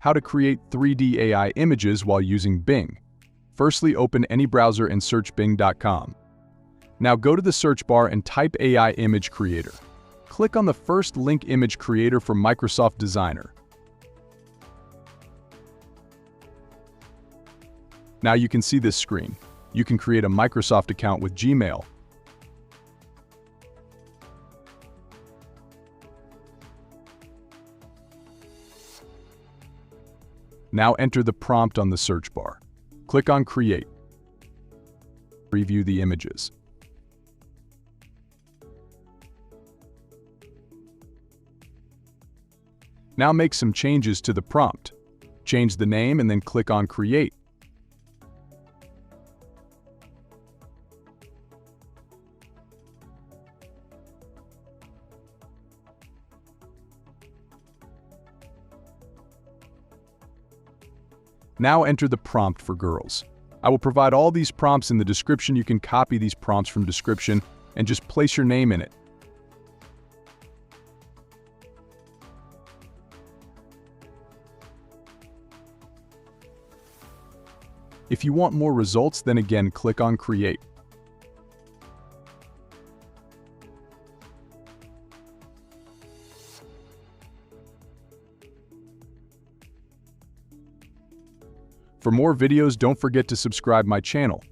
How to create 3D AI images while using Bing. Firstly, open any browser and search bing.com. Now go to the search bar and type AI Image Creator. Click on the first link Image Creator from Microsoft Designer. Now you can see this screen. You can create a Microsoft account with Gmail. Now enter the prompt on the search bar. Click on Create. Preview the images. Now make some changes to the prompt. Change the name and then click on Create. Now enter the prompt for girls. I will provide all these prompts in the description. You can copy these prompts from description and just place your name in it. If you want more results, then again click on Create. For more videos, don't forget to subscribe my channel.